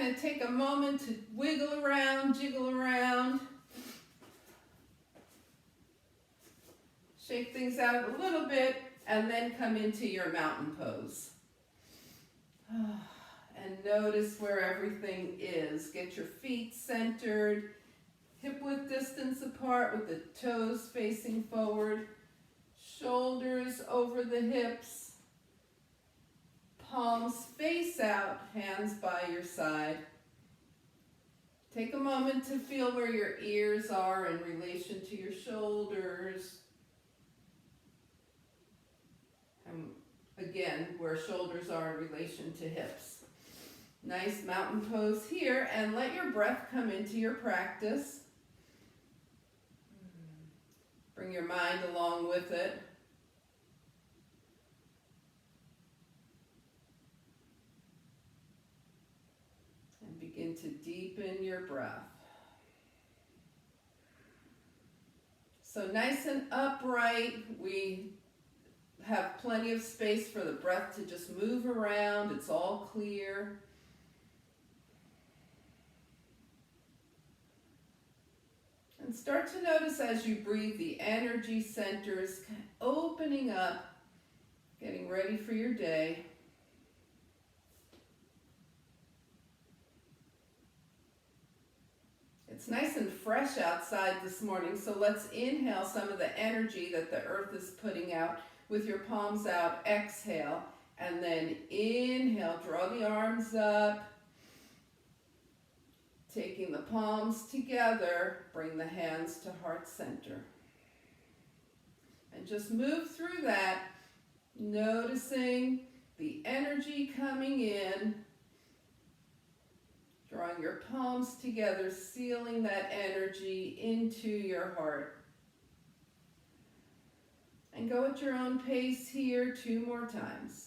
kind of take a moment to wiggle around, jiggle around. Shake things out a little bit, and then come into your mountain pose. And notice where everything is. Get your feet centered, hip-width distance apart with the toes facing forward, shoulders over the hips, palms face out, hands by your side. Take a moment to feel where your ears are in relation to your shoulders. And again, where shoulders are in relation to hips. Nice mountain pose here, and let your breath come into your practice. Bring your mind along with it. And begin to deepen your breath. So nice and upright, we have plenty of space for the breath to just move around. It's all clear. And start to notice as you breathe the energy centers opening up, getting ready for your day. It's nice and fresh outside this morning, so let's inhale some of the energy that the earth is putting out with your palms out. Exhale, and then inhale, draw the arms up. Taking the palms together, bring the hands to heart center. And just move through that, noticing the energy coming in, drawing your palms together, sealing that energy into your heart. And go at your own pace here 2 more times.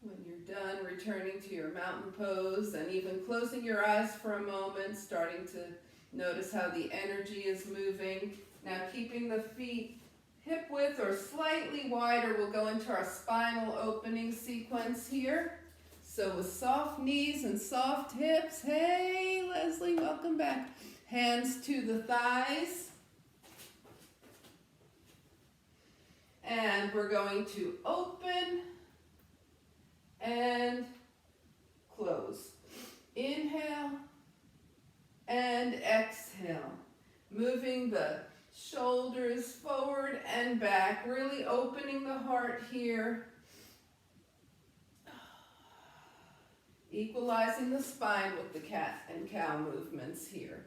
When you're done, returning to your mountain pose and even closing your eyes for a moment, starting to notice how the energy is moving. Now keeping the feet hip width or slightly wider, we'll go into our spinal opening sequence here. So with soft knees and soft hips, hey Leslie, welcome back. Hands to the thighs. And we're going to open and close. Inhale and exhale. Moving the shoulders forward and back, really opening the heart here. Equalizing the spine with the cat and cow movements here.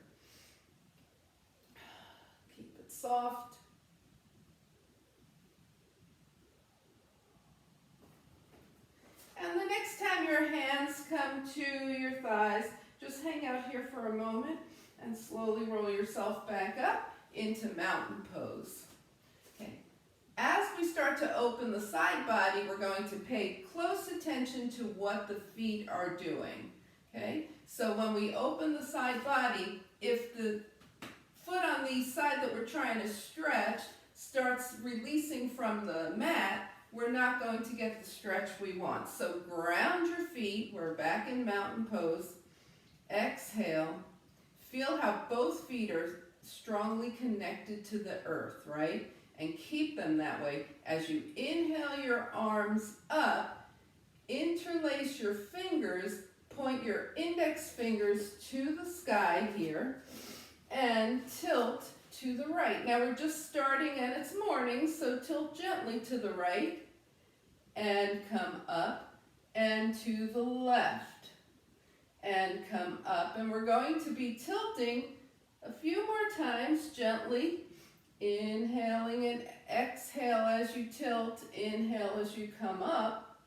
Keep it soft. And the next time your hands come to your thighs, just hang out here for a moment and slowly roll yourself back up into mountain pose. Okay. As we start to open the side body, we're going to pay close attention to what the feet are doing. Okay? So when we open the side body, if the foot on the side that we're trying to stretch starts releasing from the mat, we're not going to get the stretch we want. So ground your feet. We're back in mountain pose. Exhale. Feel how both feet are strongly connected to the earth, right? And keep them that way. As you inhale your arms up, interlace your fingers, point your index fingers to the sky here, and tilt to the right. Now we're just starting and it's morning, so tilt gently to the right and come up and to the left and come up. And we're going to be tilting a few more times gently, inhaling and exhale as you tilt, inhale as you come up.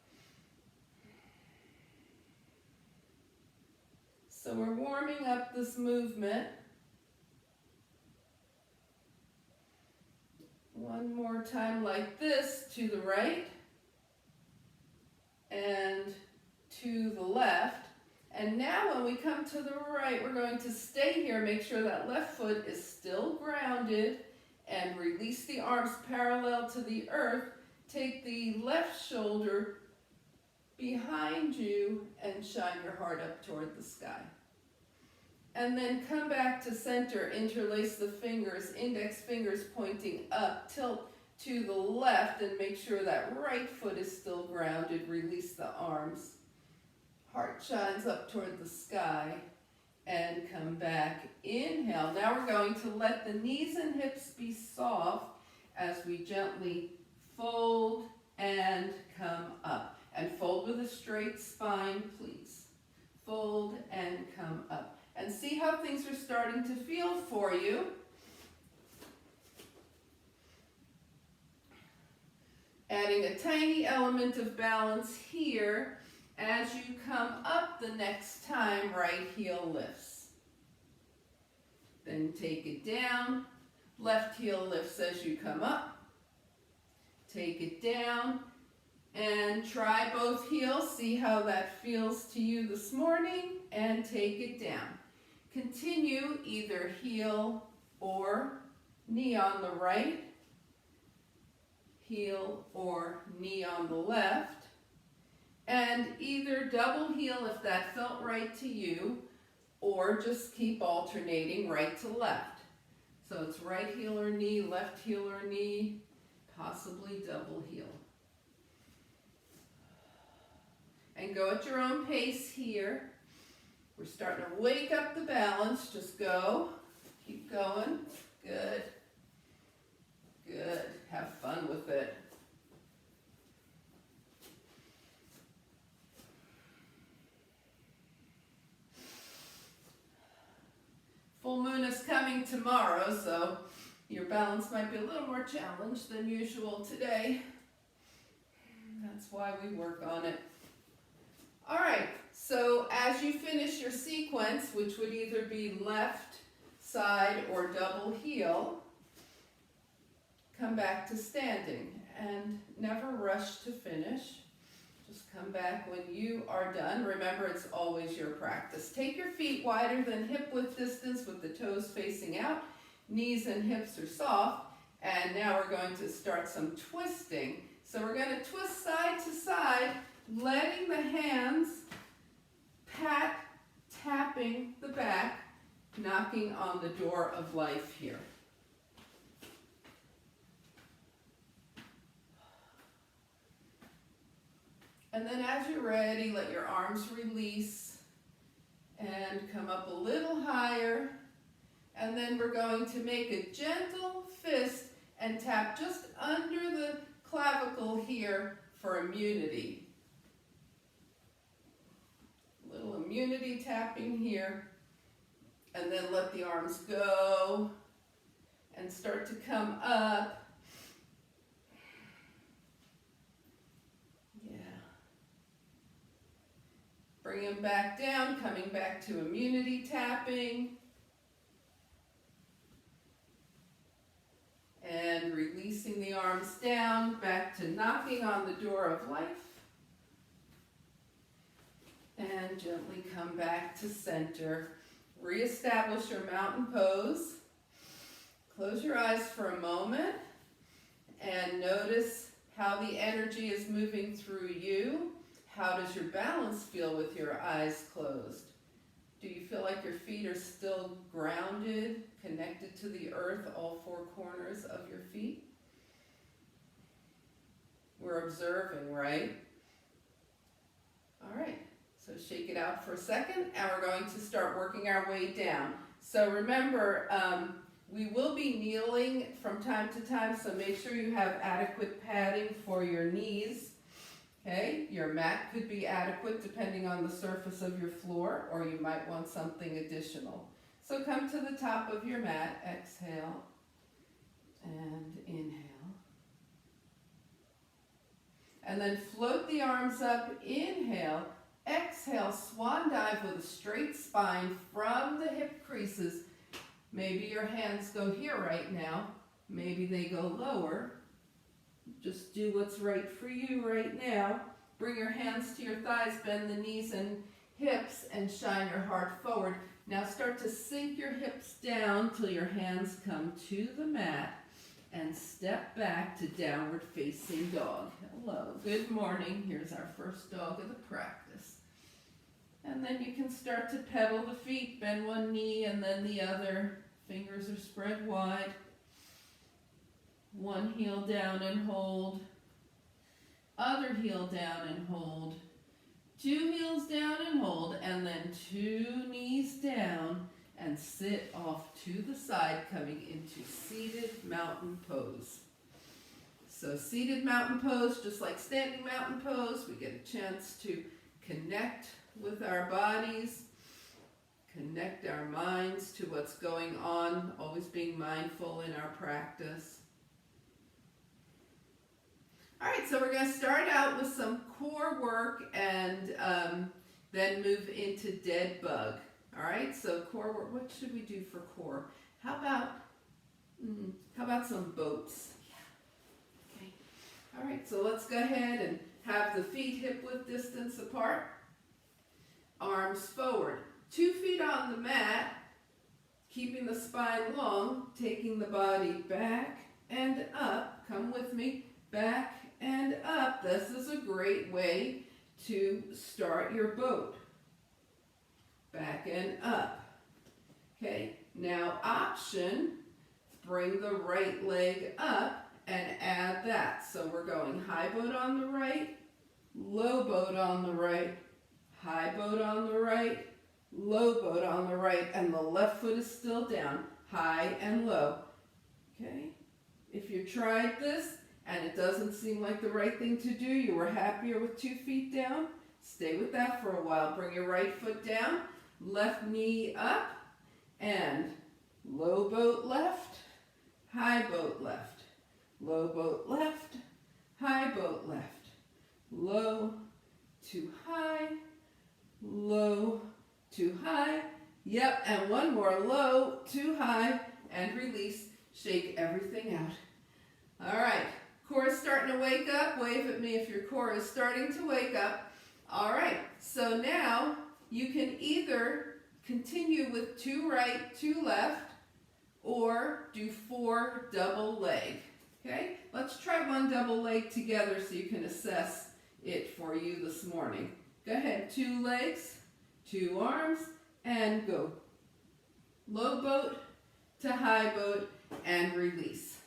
So we're warming up this movement. One more time like this, to the right and to the left. And now when we come to the right, we're going to stay here, make sure that left foot is still grounded, and release the arms parallel to the earth. Take the left shoulder behind you and shine your heart up toward the sky. And then come back to center, interlace the fingers, index fingers pointing up, tilt to the left, and make sure that right foot is still grounded. Release the arms. Heart shines up toward the sky, and come back. Inhale. Now we're going to let the knees and hips be soft as we gently fold and come up. And fold with a straight spine, please. Fold and come up. And see how things are starting to feel for you. Adding a tiny element of balance here. As you come up the next time, right heel lifts. Then take it down. Left heel lifts as you come up. Take it down. And try both heels. See how that feels to you this morning. And take it down. Continue either heel or knee on the right. Heel or knee on the left. And either double heel if that felt right to you, or just keep alternating right to left. So it's right heel or knee, left heel or knee, possibly double heel. And go at your own pace here. We're starting to wake up the balance. Just go. Keep going. Good. Good. Have fun with it. Full moon is coming tomorrow, so your balance might be a little more challenged than usual today. That's why we work on it. All right, so as you finish your sequence, which would either be left side or double heel, come back to standing and never rush to finish. Just come back when you are done. Remember, it's always your practice. Take your feet wider than hip width distance with the toes facing out. Knees and hips are soft. And now we're going to start some twisting. So we're going to twist side to side, letting the hands pat, tapping the back, knocking on the door of life here. And then as you're ready, let your arms release and come up a little higher. And then we're going to make a gentle fist and tap just under the clavicle here for immunity. A little immunity tapping here. And then let the arms go and start to come up. Bring them back down, coming back to immunity tapping. And releasing the arms down, back to knocking on the door of life. And gently come back to center. Reestablish your mountain pose. Close your eyes for a moment and notice how the energy is moving through you. How does your balance feel with your eyes closed? Do you feel like your feet are still grounded, connected to the earth, all four corners of your feet? We're observing, right? All right, so shake it out for a second, and we're going to start working our way down. So remember, we will be kneeling from time to time, so make sure you have adequate padding for your knees. Okay, your mat could be adequate depending on the surface of your floor, or you might want something additional. So come to the top of your mat, exhale, and inhale. And then float the arms up, inhale, exhale, swan dive with a straight spine from the hip creases. Maybe your hands go here right now, maybe they go lower. Just do what's right for you right now. Bring your hands to your thighs, bend the knees and hips, and shine your heart forward. Now start to sink your hips down till your hands come to the mat, and step back to downward facing dog. Hello, good morning. Here's our first dog of the practice. And then you can start to pedal the feet, bend one knee and then the other. Fingers are spread wide. One heel down and hold. Other heel down and hold. Two heels down and hold, and then two knees down and sit off to the side, coming into seated mountain pose. So seated mountain pose, just like standing mountain pose, we get a chance to connect with our bodies, connect our minds to what's going on, always being mindful in our practice. All right, so we're going to start out with some core work and then move into dead bug. All right, so core work, what should we do for core? How about some boats? Yeah. Okay. All right, so let's go ahead and have the feet hip width distance apart. Arms forward. 2 feet on the mat, keeping the spine long, taking the body back and up. Come with me, back and up. This is a great way to start your boat. Back and up. Okay, now option, bring the right leg up and add that. So we're going high boat on the right, low boat on the right, high boat on the right, low boat on the right, and the left foot is still down, high and low. Okay, if you tried this and it doesn't seem like the right thing to do, you were happier with 2 feet down, stay with that for a while. Bring your right foot down, left knee up, and low boat left, high boat left, low boat left, high boat left, low to high, low to high. Yep, and one more, low to high, and release. Shake everything out. All right, core is starting to wake up. Wave at me if your core is starting to wake up. All right, so now you can either continue with 2 right, 2 left, or do 4 double leg. Okay, let's try 1 double leg together so you can assess it for you this morning. Go ahead, 2 legs, 2 arms, and go. Low boat to high boat and release.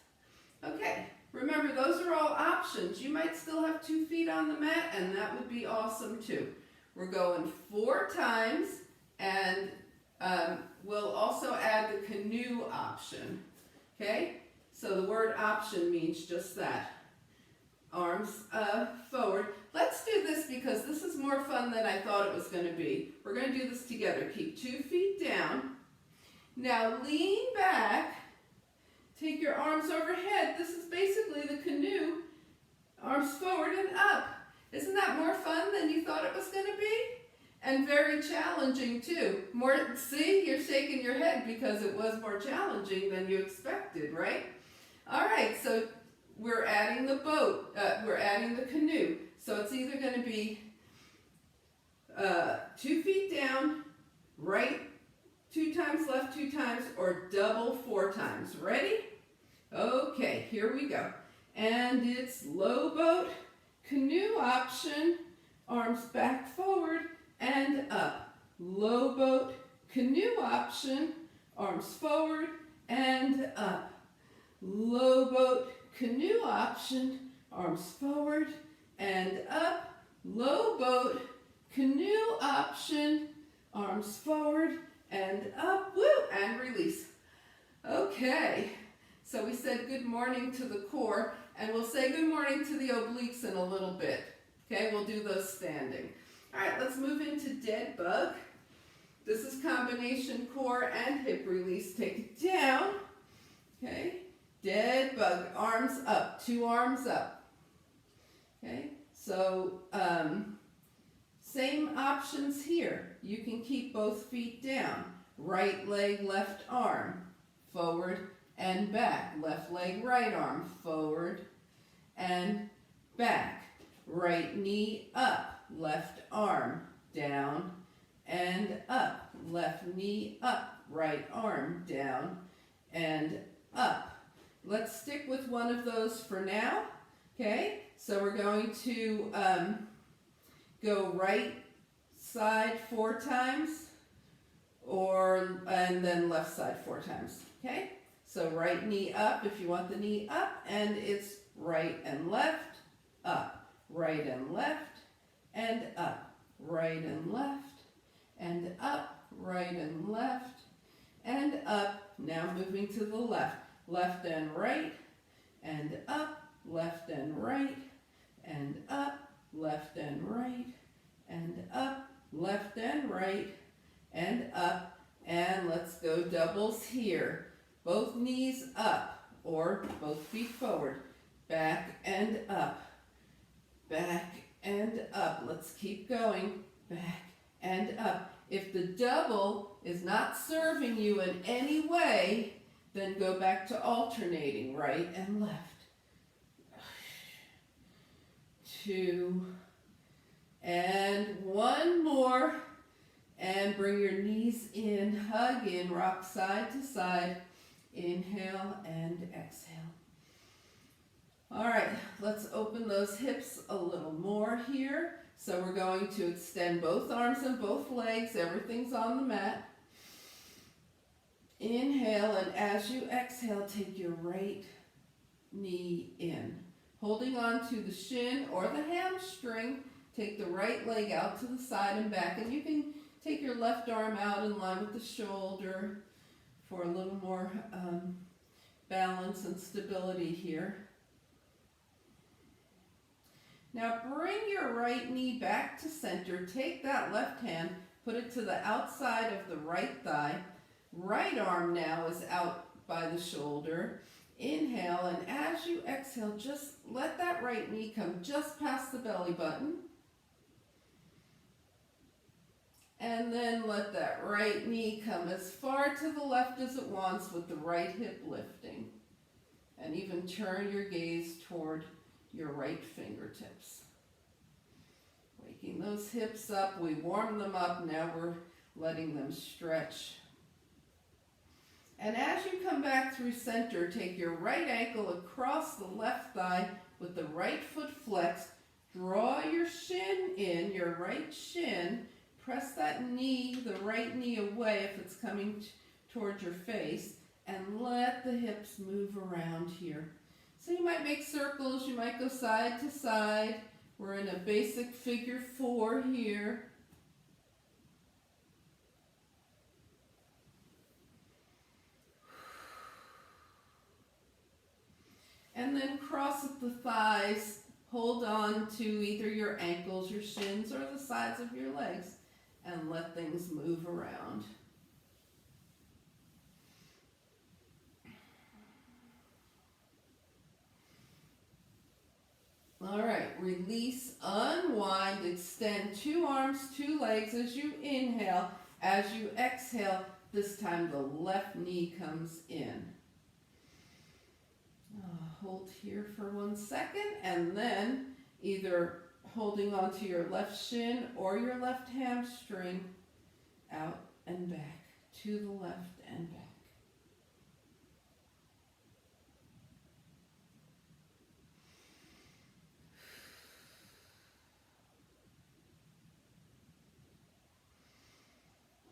Okay, remember those are all options. You might still have 2 feet on the mat, and that would be awesome too. We're going 4 times, and we'll also add the canoe option. Okay, so the word option means just that. Arms forward. Let's do this because this is more fun than I thought it was going to be. We're going to do this together. Keep 2 feet down. Now lean back. Take your arms overhead. This is basically the canoe. Arms forward and up. Isn't that more fun than you thought it was going to be? And very challenging too. See, you're shaking your head because it was more challenging than you expected, right? All right, so we're adding the boat, we're adding the canoe. So it's either going to be 2 feet down, right 2 times, left 2 times, or double 4 times. Ready? Okay, here we go. And it's low boat, canoe option, arms back forward and up. Low boat, canoe option, arms forward and up. Low boat, canoe option, arms forward and up. Low boat, canoe option, arms forward and up. Woo! And release. Okay, so we said good morning to the core, and we'll say good morning to the obliques in a little bit. Okay, we'll do those standing. All right, let's move into dead bug. This is combination core and hip release. Take it down. Okay, dead bug, arms up, 2 arms up. Okay, so same options here. You can keep both feet down. Right leg, left arm, forward and back. Left leg, right arm, forward and back. right knee up, left arm down and up, left knee up, right arm down and up. Let's stick with one of those for now, okay? So we're going to go right side 4 times, and then left side 4 times, okay? So right knee up if you want the knee up, and it's right and left, up, right and left, and up, right and left, and up, right and left, and up. Now moving to the left, left and right, and up, left and right, and up, left and right, and up, left and right, and up. And let's go doubles here. Both knees up, or both feet forward, back and up, back and up. Let's keep going, back and up. If the double is not serving you in any way, then go back to alternating right and left. 2, and 1 more. And bring your knees in, hug in, rock side to side. Inhale and exhale. All right, let's open those hips a little more here. So we're going to extend both arms and both legs. Everything's on the mat. Inhale, and as you exhale, take your right knee in. Holding on to the shin or the hamstring, take the right leg out to the side and back. And you can take your left arm out in line with the shoulder for a little more balance and stability here. Now bring your right knee back to center. Take that left hand, put it to the outside of the right thigh. Right arm now is out by the shoulder. Inhale, and as you exhale, just let that right knee come just past the belly button. And then let that right knee come as far to the left as it wants with the right hip lifting. And even turn your gaze toward your right fingertips. Waking those hips up, we warm them up, now we're letting them stretch. And as you come back through center, take your right ankle across the left thigh with the right foot flexed. Draw your shin in, your right shin. Press that knee, the right knee away if it's coming towards your face, and let the hips move around here. So you might make circles, you might go side to side. We're in a basic figure 4 here. And then cross at the thighs. Hold on to either your ankles, your shins, or the sides of your legs. And let things move around. All right, release, unwind, extend 2 arms, 2 legs as you inhale. As you exhale, this time the left knee comes in. Hold here for 1 second, and then either holding onto your left shin or your left hamstring, out and back, to the left and back.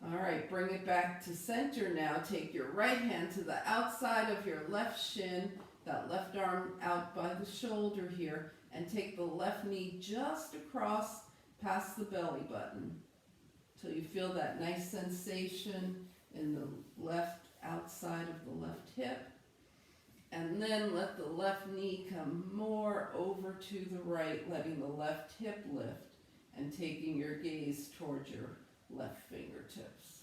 All right, bring it back to center now. Take your right hand to the outside of your left shin, that left arm out by the shoulder here, and take the left knee just across past the belly button till you feel that nice sensation in the left outside of the left hip. And then let the left knee come more over to the right, letting the left hip lift and taking your gaze towards your left fingertips.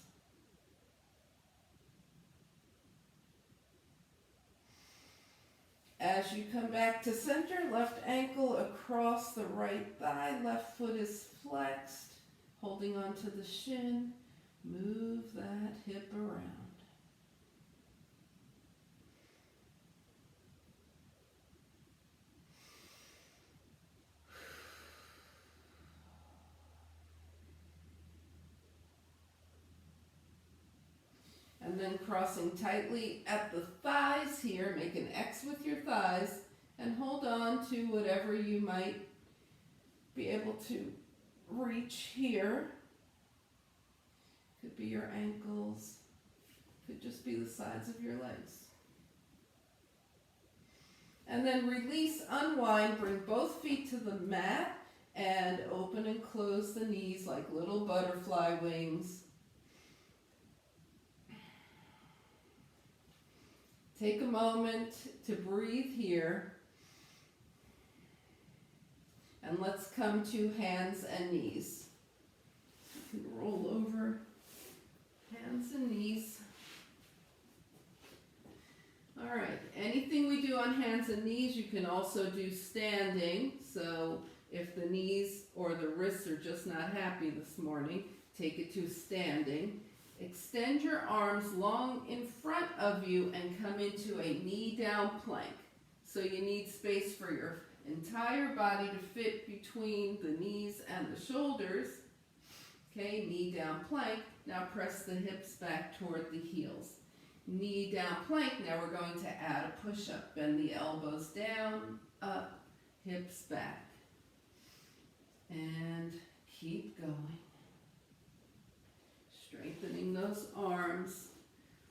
As you come back to center, left ankle across the right thigh, left foot is flexed, holding onto the shin. Move that hip around. And then crossing tightly at the thighs here, make an X with your thighs, and hold on to whatever you might be able to reach here. Could be your ankles, could just be the sides of your legs. And then release, unwind, bring both feet to the mat, and open and close the knees like little butterfly wings. Take a moment to breathe here. And let's come to hands and knees. You can roll over, hands and knees. All right, anything we do on hands and knees, you can also do standing. So if the knees or the wrists are just not happy this morning, take it to standing. Extend your arms long in front of you and come into a knee down plank. So you need space for your entire body to fit between the knees and the shoulders. Okay, knee down plank. Now press the hips back toward the heels. Knee down plank. Now we're going to add a push-up. Bend the elbows down, up, hips back. And keep going. Strengthening those arms.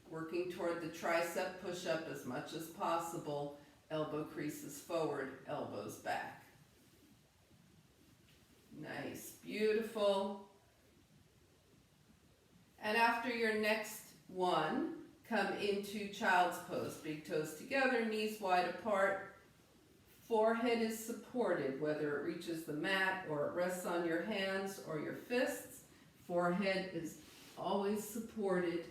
Working toward the tricep push-up as much as possible. Elbow creases forward, elbows back. Nice, beautiful. And after your next one, come into child's pose. Big toes together, knees wide apart. Forehead is supported, whether it reaches the mat or it rests on your hands or your fists. Forehead is always supported.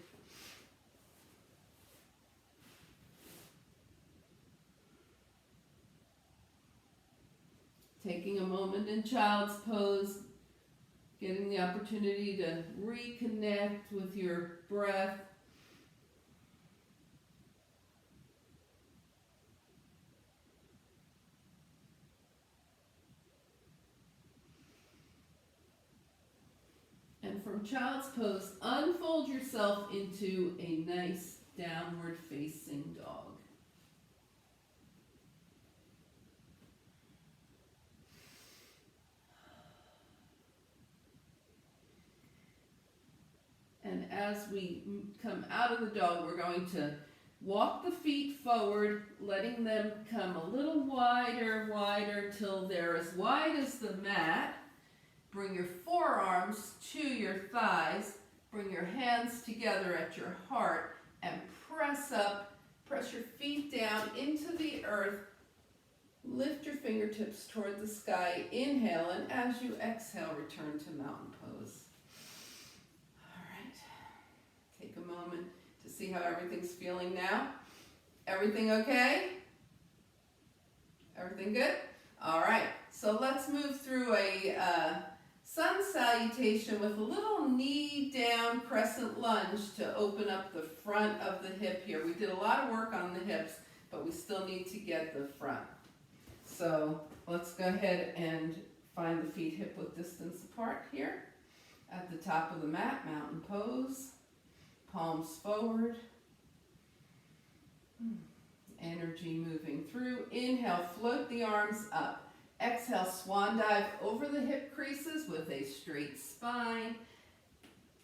Taking a moment in child's pose, getting the opportunity to reconnect with your breath. And from child's pose, unfold yourself into a nice downward facing dog. And as we come out of the dog, we're going to walk the feet forward, letting them come a little wider till they're as wide as the mat. Bring your forearms to your thighs. Bring your hands together at your heart and press up. Press your feet down into the earth. Lift your fingertips toward the sky. Inhale, and as you exhale, return to mountain pose. Take a moment to see how everything's feeling now. Everything okay? Everything good? All right, so let's move through a sun salutation with a little knee down crescent lunge to open up the front of the hip here. We did a lot of work on the hips, but we still need to get the front. So let's go ahead and find the feet hip-width distance apart here. At the top of the mat, mountain pose. Palms forward. Energy moving through. Inhale, float the arms up. Exhale, swan dive over the hip creases with a straight spine.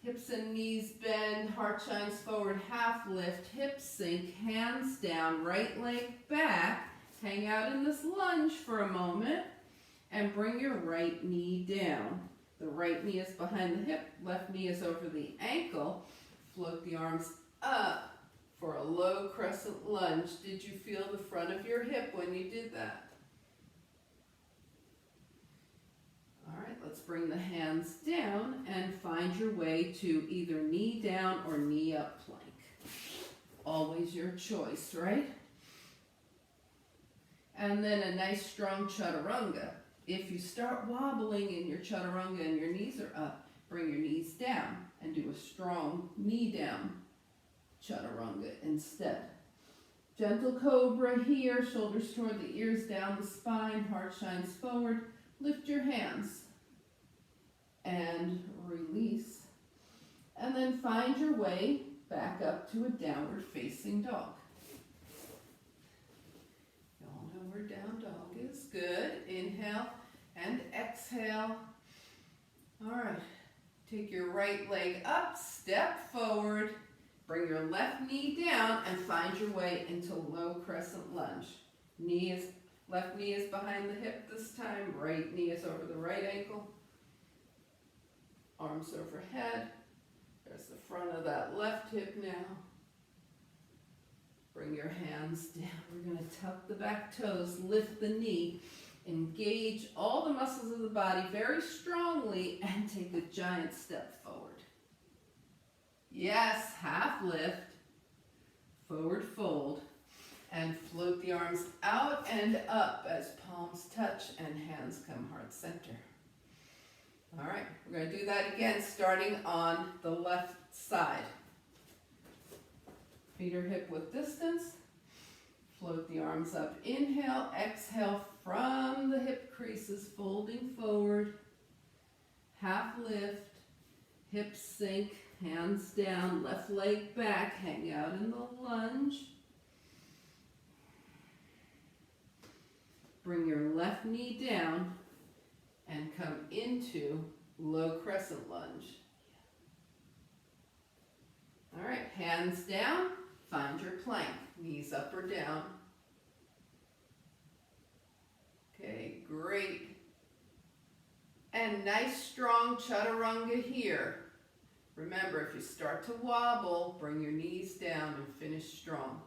Hips and knees bend, heart shines forward, half lift, hips sink, hands down, right leg back. Hang out in this lunge for a moment and bring your right knee down. The right knee is behind the hip, left knee is over the ankle. Float the arms up for a low crescent lunge. Did you feel the front of your hip when you did that? All right, let's bring the hands down and find your way to either knee down or knee up plank. Always your choice, right? And then a nice strong chaturanga. If you start wobbling in your chaturanga and your knees are up, bring your knees down and do a strong knee down chaturanga instead. Gentle cobra here, shoulders toward the ears, down the spine, heart shines forward. Lift your hands and release. And then find your way back up to a downward facing dog. You all know where down dog is. Good. Inhale and exhale. All right. Take your right leg up, step forward, bring your left knee down, and find your way into low crescent lunge. Left knee is behind the hip this time, right knee is over the right ankle. Arms overhead. There's the front of that left hip now. Bring your hands down. We're going to tuck the back toes, lift the knee, engage all the muscles of the body very strongly, and take a giant step forward. Yes, half lift, forward fold, and float the arms out and up as palms touch and hands come heart center. All right, we're going to do that again, starting on the left side. Feet are hip width distance. Float the arms up. Inhale, exhale from the hip creases, folding forward. Half lift, hips sink, hands down, left leg back, hang out in the lunge. Bring your left knee down and come into low crescent lunge. All right, hands down, find your plank, knees up or down. Okay, great. And nice strong chaturanga here. Remember, if you start to wobble, bring your knees down and finish strong.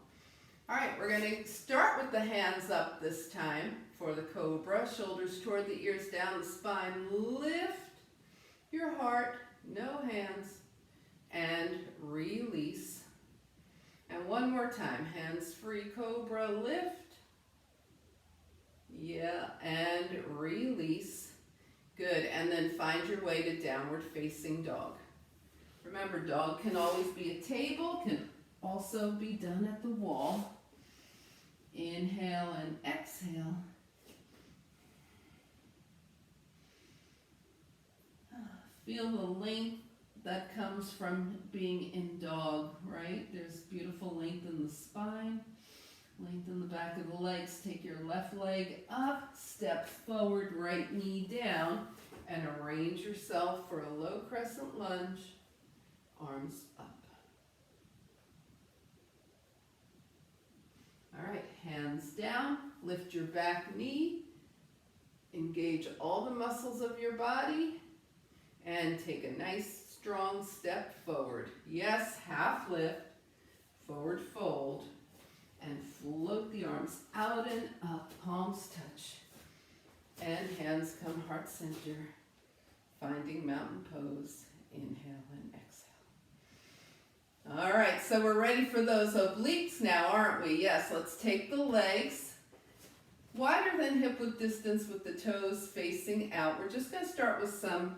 All right, we're going to start with the hands up this time for the cobra. Shoulders toward the ears, down the spine. Lift your heart, no hands, and release. And one more time, hands free, cobra, lift. Yeah, and release. Good, and then find your way to downward facing dog. Remember, dog can always be a table, can also be done at the wall. Inhale and exhale. Feel the length that comes from being in dog, right? There's beautiful length in the spine, length in the back of the legs. Take your left leg up, step forward, right knee down, and arrange yourself for a low crescent lunge, arms up. All right, hands down, lift your back knee, engage all the muscles of your body, and take a nice strong step forward. Yes, half lift, forward fold, and float the arms out and up, palms touch, and hands come heart center, finding mountain pose. Inhale and exhale. All right, so we're ready for those obliques now, aren't we? Yes, let's take the legs wider than hip width distance with the toes facing out. We're just going to start with some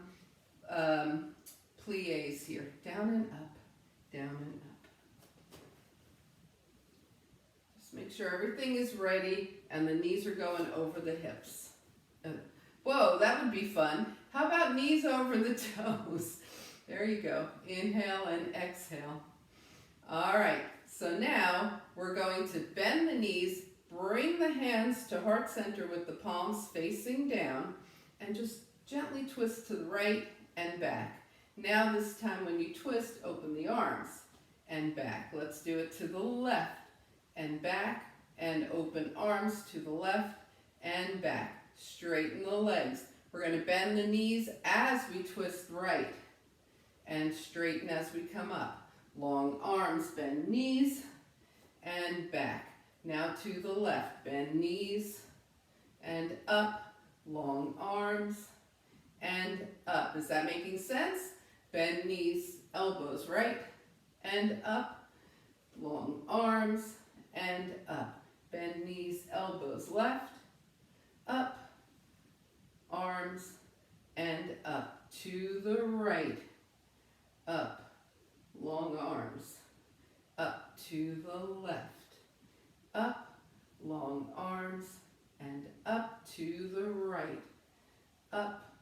plies here. Down and up, down and up. Just make sure everything is ready and the knees are going over the hips. Whoa, that would be fun. How about knees over the toes? There you go. Inhale and exhale. All right, so now we're going to bend the knees, bring the hands to heart center with the palms facing down, and just gently twist to the right and back. Now this time when you twist, open the arms and back. Let's do it to the left and back, and open arms to the left and back. Straighten the legs. We're going to bend the knees as we twist right and straighten as we come up. Long arms, bend knees and back. Now to the left, bend knees and up, long arms and up. Is that making sense? Bend knees, elbows right and up, long arms and up. Bend knees, elbows left, up, arms and up. To the right, up, long arms, up. To the left, up, long arms and up. To the right, up,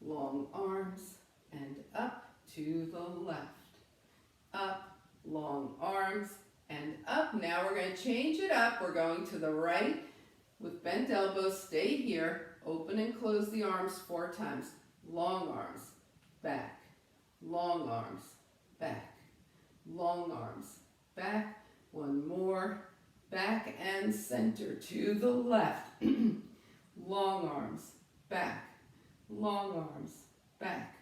long arms and up. To the left, up, long arms, and up. Now we're going to change it up. We're going to the right with bent elbows. Stay here. Open and close the arms 4 times. Long arms, back. Long arms, back. Long arms, back. One more. Back and center to the left. Long arms, back. Long arms, back.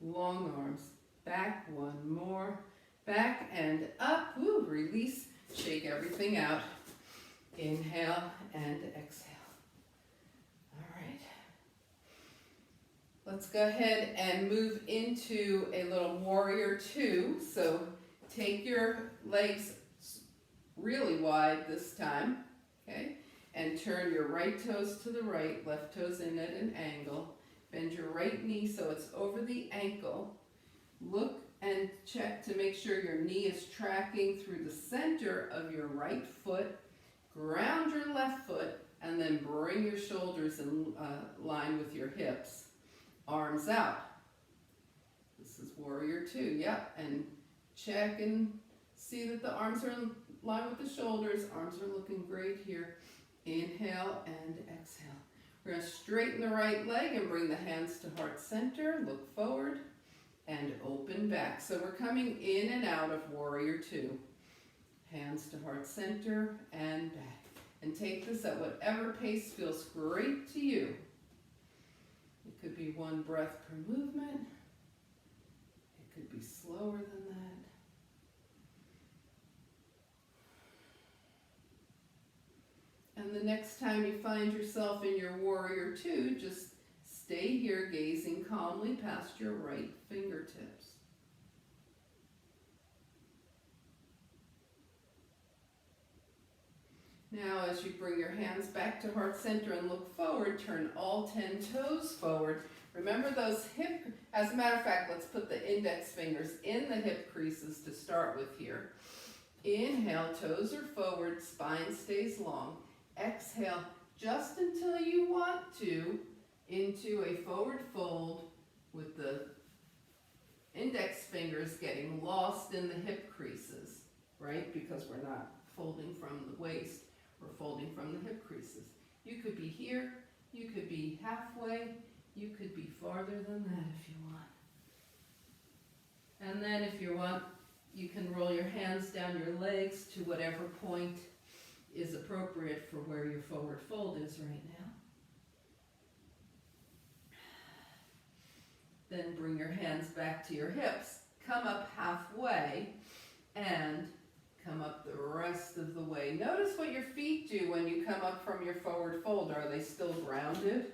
Long arms, back. One more. Back and up. Woo, release. Shake everything out. Inhale and exhale. All right. Let's go ahead and move into a little warrior 2. So take your legs really wide this time, okay? And turn your right toes to the right, left toes in at an angle. Bend your right knee so it's over the ankle. Look and check to make sure your knee is tracking through the center of your right foot. Ground your left foot and then bring your shoulders in line with your hips. Arms out. This is warrior 2, yep. And check and see that the arms are in line with the shoulders. Arms are looking great here. Inhale and exhale. We're going to straighten the right leg and bring the hands to heart center. Look forward and open back. So we're coming in and out of warrior 2. Hands to heart center and back. And take this at whatever pace feels great to you. It could be 1 breath per movement. It could be slower than that. And the next time you find yourself in your warrior 2, just stay here gazing calmly past your right fingertips. Now as you bring your hands back to heart center and look forward, turn all 10 toes forward. Remember those hip, as a matter of fact, let's put the index fingers in the hip creases to start with here. Inhale, toes are forward, spine stays long. Exhale, just until you want to, into a forward fold with the index fingers getting lost in the hip creases, right? Because we're not folding from the waist, we're folding from the hip creases. You could be here, you could be halfway, you could be farther than that if you want. And then if you want, you can roll your hands down your legs to whatever point is appropriate for where your forward fold is right now. Then bring your hands back to your hips. Come up halfway and come up the rest of the way. Notice what your feet do when you come up from your forward fold. Are they still grounded?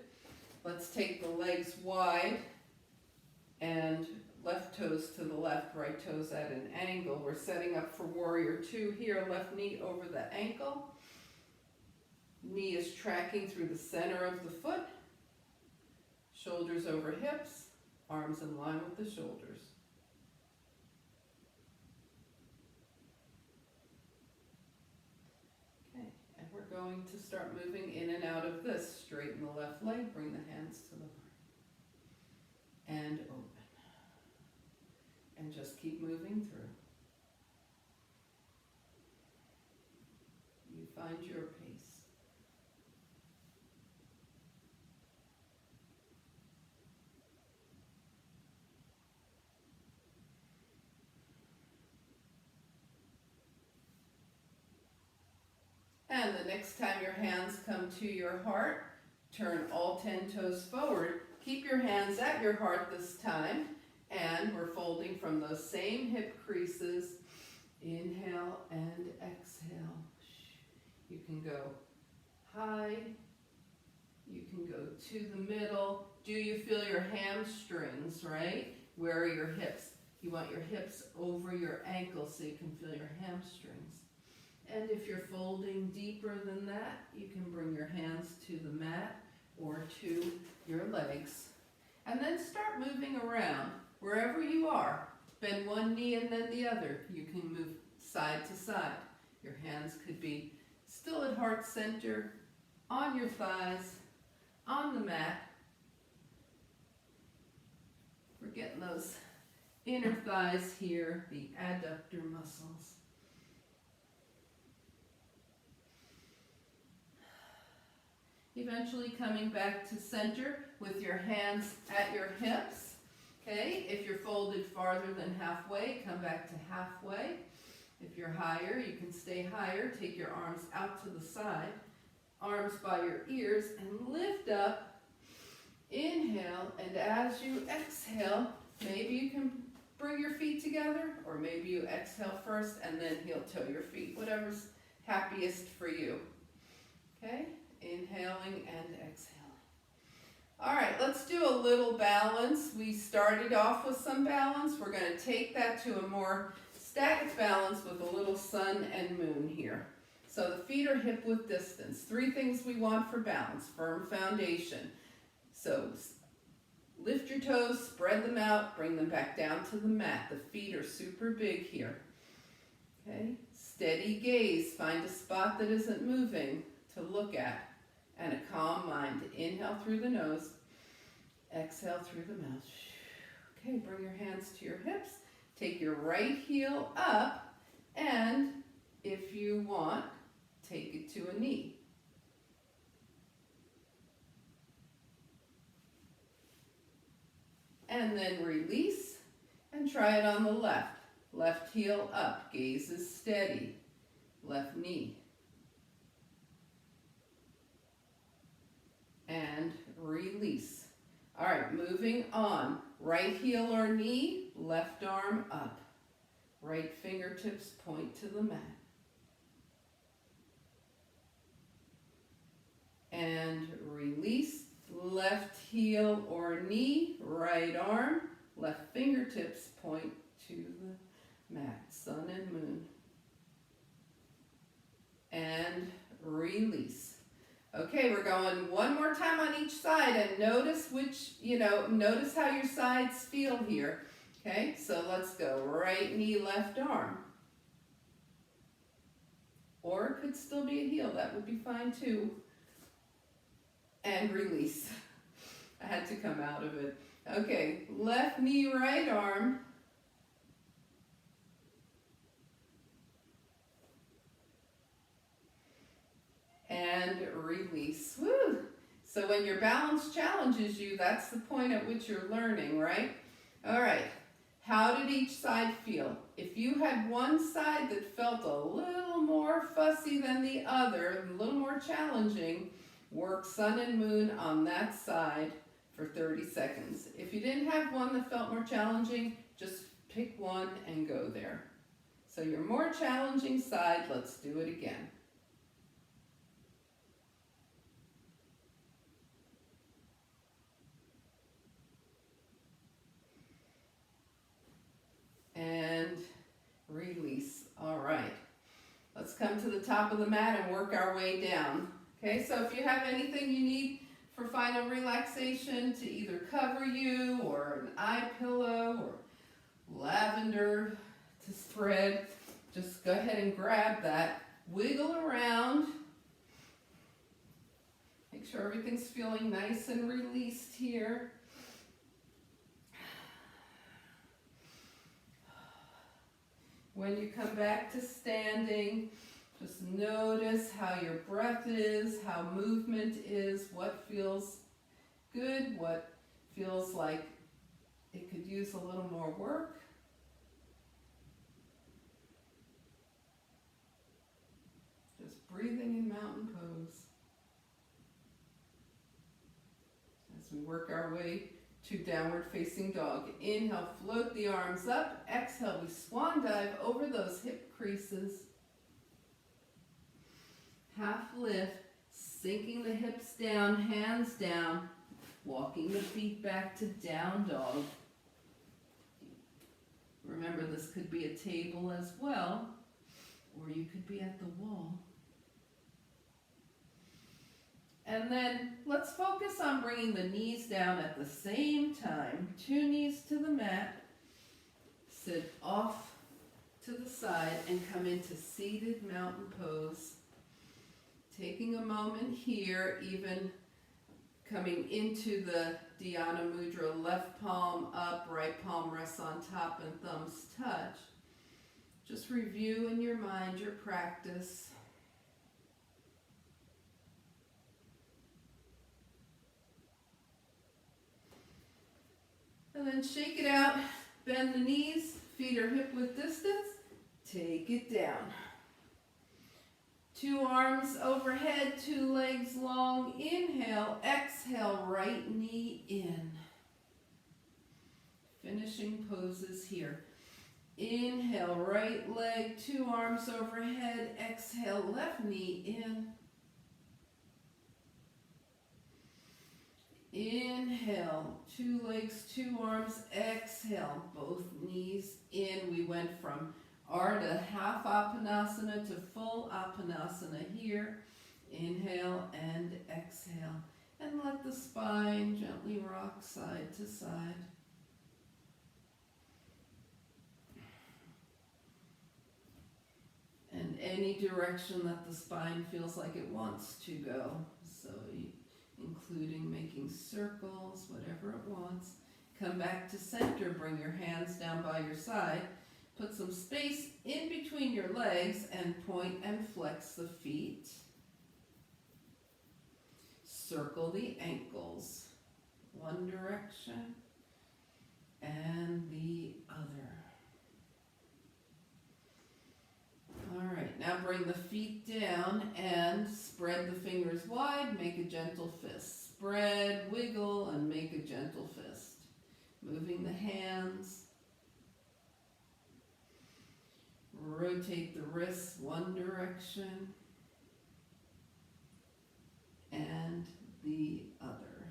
Let's take the legs wide and left toes to the left, right toes at an angle. We're setting up for warrior 2 here. Left knee over the ankle. Knee is tracking through the center of the foot. Shoulders over hips. Arms in line with the shoulders. Okay, and we're going to start moving in and out of this. Straighten the left leg, bring the hands to the heart. And open. And just keep moving through. You find your pace. And the next time your hands come to your heart, turn all 10 toes forward. Keep your hands at your heart this time. And we're folding from those same hip creases. Inhale and exhale. You can go high. You can go to the middle. Do you feel your hamstrings, right? Where are your hips? You want your hips over your ankles so you can feel your hamstrings. And if you're folding deeper than that, you can bring your hands to the mat or to your legs. And then start moving around wherever you are. Bend one knee and then the other. You can move side to side. Your hands could be still at heart center, on your thighs, on the mat. We're getting those inner thighs here, the adductor muscles. Eventually coming back to center with your hands at your hips. Okay, if you're folded farther than halfway, come back to halfway. If you're higher, you can stay higher. Take your arms out to the side, arms by your ears, and lift up. Inhale, and as you exhale, maybe you can bring your feet together, or maybe you exhale first and then heel toe your feet, whatever's happiest for you. Okay, inhaling and exhaling. All right, let's do a little balance. We started off with some balance. We're going to take that to a more static balance with a little sun and moon here. So the feet are hip width distance. 3 things we want for balance. Firm foundation. So lift your toes, spread them out, bring them back down to the mat. The feet are super big here. Okay, steady gaze. Find a spot that isn't moving to look at. And a calm mind. Inhale through the nose, exhale through the mouth. Okay, bring your hands to your hips. Take your right heel up, and if you want, take it to a knee. And then release, and try it on the left. Left heel up, gaze is steady. Left knee. And release. All right, moving on. Right heel or knee, left arm up. Right fingertips point to the mat. And release. Left heel or knee, right arm, left fingertips point to the mat. Sun and moon. And release. Okay, we're going one more time on each side, and notice notice how your sides feel here. Okay, so let's go. Right knee, left arm. Or it could still be a heel, that would be fine too. And release. I had to come out of it. Okay, left knee, right arm. And release. Woo! So when your balance challenges you, that's the point at which you're learning, right? All right. How did each side feel? If you had one side that felt a little more fussy than the other, a little more challenging, work sun and moon on that side for 30 seconds. If you didn't have one that felt more challenging, just pick one and go there. So your more challenging side, let's do it again. And release. All right. Let's come to the top of the mat and work our way down. Okay, so if you have anything you need for final relaxation to either cover you, or an eye pillow, or lavender to spread, just go ahead and grab that. Wiggle around. Make sure everything's feeling nice and released here. When you come back to standing, just notice how your breath is, how movement is, what feels good, what feels like it could use a little more work. Just breathing in mountain pose. As we work our way to downward facing dog. Inhale, float the arms up. Exhale, we swan dive over those hip creases. Half lift, sinking the hips down, hands down, walking the feet back to down dog. Remember, this could be a table as well, or you could be at the wall. And then let's focus on bringing the knees down at the same time. 2 knees to the mat. Sit off to the side and come into seated mountain pose. Taking a moment here, even Coming into the Dhyana Mudra, left palm up, right palm rests on top and thumbs touch. Just review in your mind your practice. And then shake it out, bend the knees, feet are hip width distance, take it down. 2 arms overhead, 2 legs long, inhale, exhale, right knee in. Finishing poses here. Inhale, right leg, 2 arms overhead, exhale, left knee in. Inhale, 2 legs, 2 arms, exhale, both knees in. We went from Ardha half Apanasana to full Apanasana here. Inhale and exhale. And let the spine gently rock side to side. And any direction that the spine feels like it wants to go. So including making circles, whatever it wants. Come back to center, bring your hands down by your side. Put some space in between your legs and point and flex the feet. Circle the ankles. One direction and the other. All right, now bring the feet down and spread the fingers wide, make a gentle fist. Spread, wiggle, and make a gentle fist. Moving the hands. Rotate the wrists one direction and the other.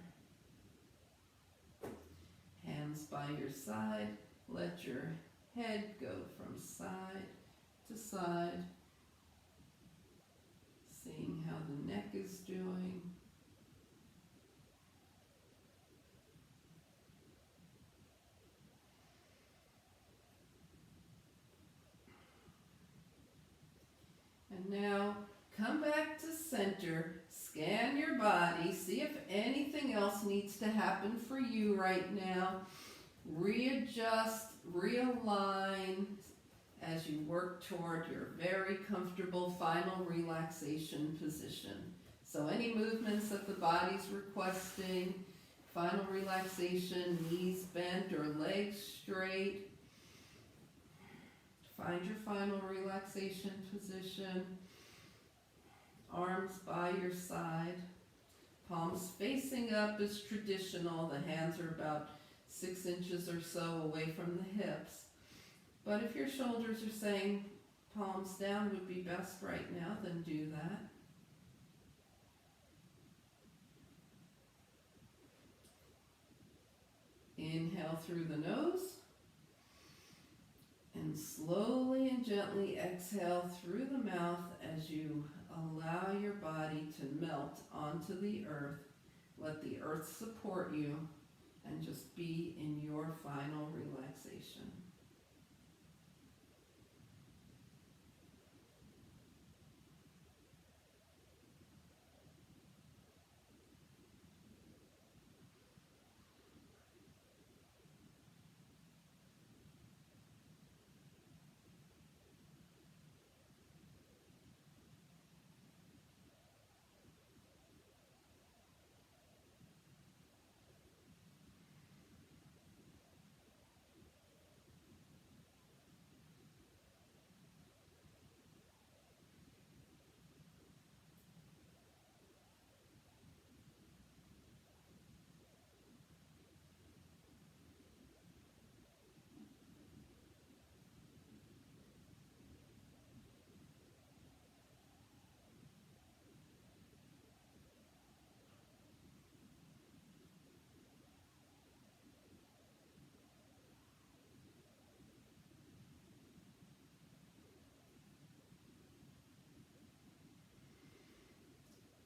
Hands by your side. Let your head go from side to side. Seeing how the neck is doing. And now come back to center, scan your body, see if anything else needs to happen for you right now. Readjust, realign as you work toward your very comfortable final relaxation position. So any movements that the body's requesting, final relaxation, knees bent or legs straight. Find your final relaxation position. Arms by your side. Palms facing up is traditional. The hands are about 6 inches or so away from the hips. But if your shoulders are saying palms down would be best right now, then do that. Inhale through the nose. And slowly and gently exhale through the mouth as you allow your body to melt onto the earth. Let the earth support you and just be in your final relaxation.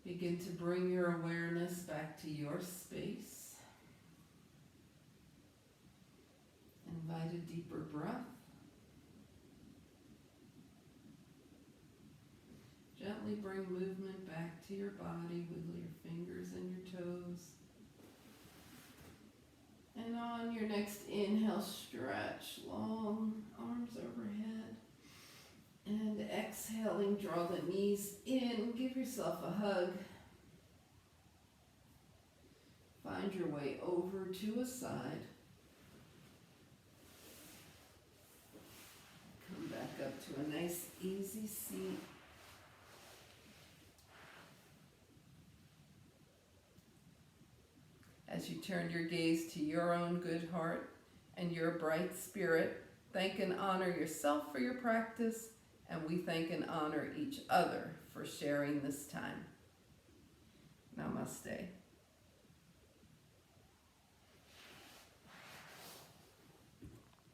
Begin to bring your awareness back to your space. Invite a deeper breath. Gently bring movement back to your body. Wiggle your fingers and your toes. And on your next inhale, stretch long arms overhead. And exhaling, draw the knees in, give yourself a hug. Find your way over to a side. Come back up to a nice, easy seat. As you turn your gaze to your own good heart and your bright spirit, thank and honor yourself for your practice, and we thank and honor each other for sharing this time. Namaste.